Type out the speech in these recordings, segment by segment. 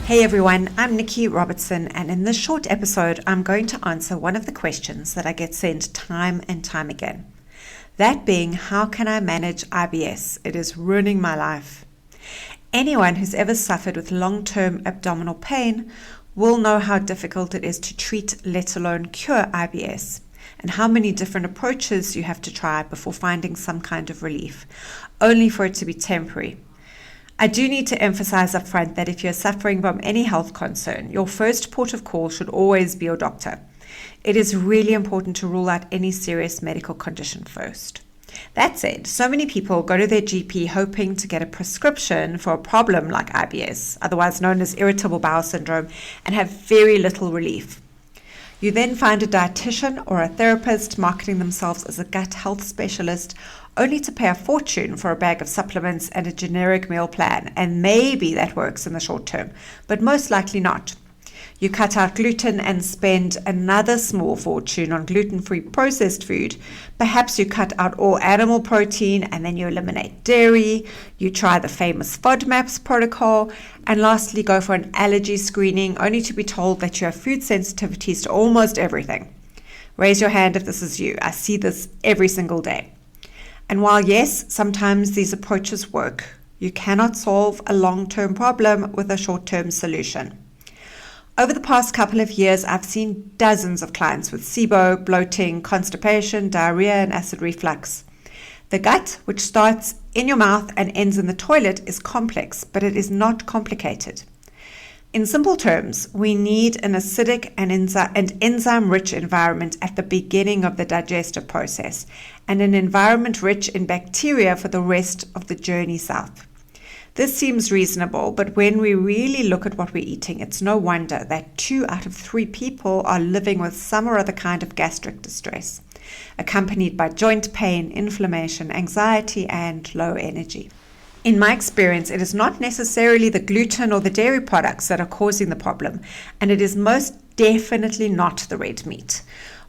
Hey everyone, I'm Nicci Robertson, and in this short episode, I'm going to answer one of the questions that I get sent time and time again. That being, how can I manage IBS? It is ruining my life. Anyone who's ever suffered with long-term abdominal pain will know how difficult it is to treat, let alone cure IBS, and how many different approaches you have to try before finding some kind of relief, only for it to be temporary. I do need to emphasize up front that if you're suffering from any health concern, your first port of call should always be your doctor. It is really important to rule out any serious medical condition first. That said, so many people go to their GP hoping to get a prescription for a problem like IBS, otherwise known as irritable bowel syndrome, and have very little relief. You then find a dietitian or a therapist marketing themselves as a gut health specialist, only to pay a fortune for a bag of supplements and a generic meal plan, and maybe that works in the short term, but most likely not. You cut out gluten and spend another small fortune on gluten-free processed food. Perhaps you cut out all animal protein and then you eliminate dairy. You try the famous FODMAPs protocol, and lastly go for an allergy screening, only to be told that you have food sensitivities to almost everything. Raise your hand if this is you. I see this every single day. And while yes, sometimes these approaches work, you cannot solve a long-term problem with a short-term solution. Over the past couple of years, I've seen dozens of clients with SIBO, bloating, constipation, diarrhea, and acid reflux. The gut, which starts in your mouth and ends in the toilet, is complex, but it is not complicated. In simple terms, we need an acidic and enzyme-rich environment at the beginning of the digestive process, and an environment rich in bacteria for the rest of the journey south. This seems reasonable, but when we really look at what we're eating, it's no wonder that 2 out of 3 people are living with some or other kind of gastric distress, accompanied by joint pain, inflammation, anxiety, and low energy. In my experience, it is not necessarily the gluten or the dairy products that are causing the problem, and it is most definitely not the red meat.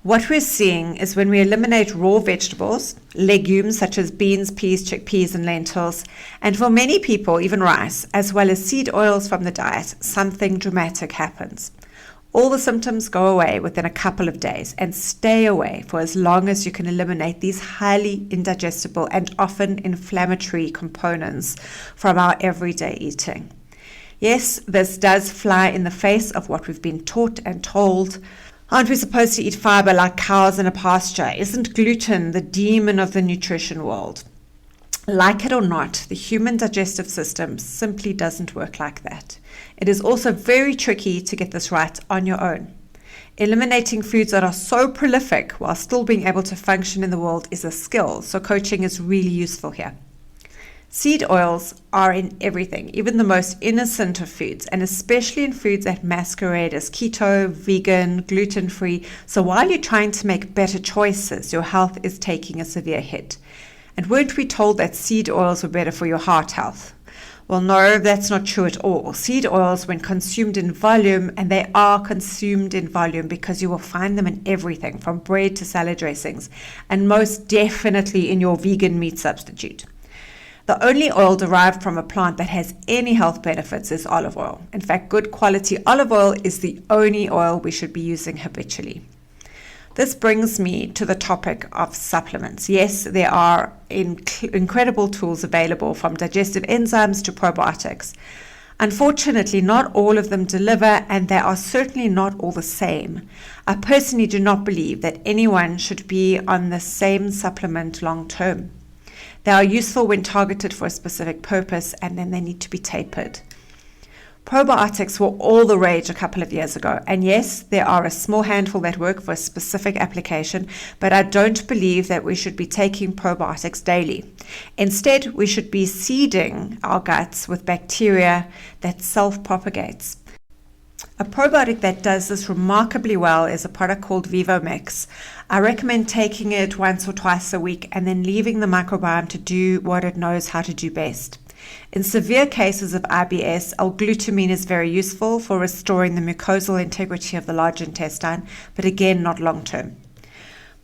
What we're seeing is when we eliminate raw vegetables, legumes such as beans, peas, chickpeas, and lentils, and for many people, even rice, as well as seed oils from the diet, something dramatic happens. All the symptoms go away within a couple of days and stay away for as long as you can eliminate these highly indigestible and often inflammatory components from our everyday eating. Yes, this does fly in the face of what we've been taught and told. Aren't we supposed to eat fiber like cows in a pasture? Isn't gluten the demon of the nutrition world? Like it or not, the human digestive system simply doesn't work like that. It is also very tricky to get this right on your own. Eliminating foods that are so prolific while still being able to function in the world is a skill, so coaching is really useful here. Seed oils are in everything, even the most innocent of foods, and especially in foods that masquerade as keto, vegan, gluten-free. So while you're trying to make better choices, your health is taking a severe hit. And weren't we told that seed oils were better for your heart health? Well, no, that's not true at all. Seed oils, when consumed in volume, and they are consumed in volume because you will find them in everything from bread to salad dressings, and most definitely in your vegan meat substitute. The only oil derived from a plant that has any health benefits is olive oil. In fact, good quality olive oil is the only oil we should be using habitually. This brings me to the topic of supplements. Yes, there are incredible tools available, from digestive enzymes to probiotics. Unfortunately, not all of them deliver, and they are certainly not all the same. I personally do not believe that anyone should be on the same supplement long term. They are useful when targeted for a specific purpose, and then they need to be tapered. Probiotics were all the rage a couple of years ago, and yes, there are a small handful that work for a specific application, but I don't believe that we should be taking probiotics daily. Instead, we should be seeding our guts with bacteria that self-propagates. A probiotic that does this remarkably well is a product called VivoMix. I recommend taking it once or twice a week and then leaving the microbiome to do what it knows how to do best. In severe cases of IBS, L-glutamine is very useful for restoring the mucosal integrity of the large intestine, but again, not long term.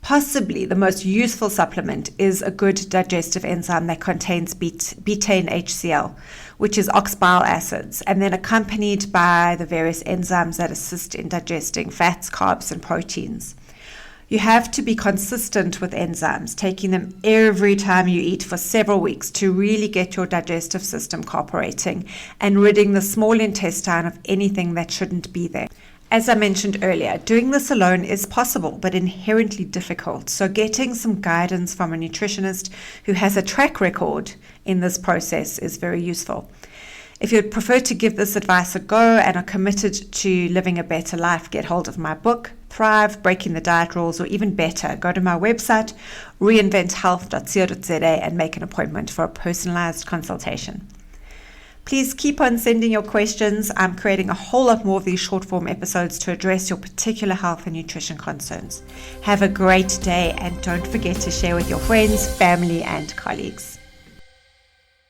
Possibly the most useful supplement is a good digestive enzyme that contains betaine HCl, which is ox bile acids, and then accompanied by the various enzymes that assist in digesting fats, carbs, and proteins. You have to be consistent with enzymes, taking them every time you eat for several weeks to really get your digestive system cooperating and ridding the small intestine of anything that shouldn't be there. As I mentioned earlier, doing this alone is possible, but inherently difficult. So getting some guidance from a nutritionist who has a track record in this process is very useful. If you'd prefer to give this advice a go and are committed to living a better life, get hold of my book, Thrive, Breaking the Diet Rules, or even better, go to my website, reinventhealth.co.za, and make an appointment for a personalized consultation. Please keep on sending your questions. I'm creating a whole lot more of these short form episodes to address your particular health and nutrition concerns. Have a great day, and don't forget to share with your friends, family, and colleagues.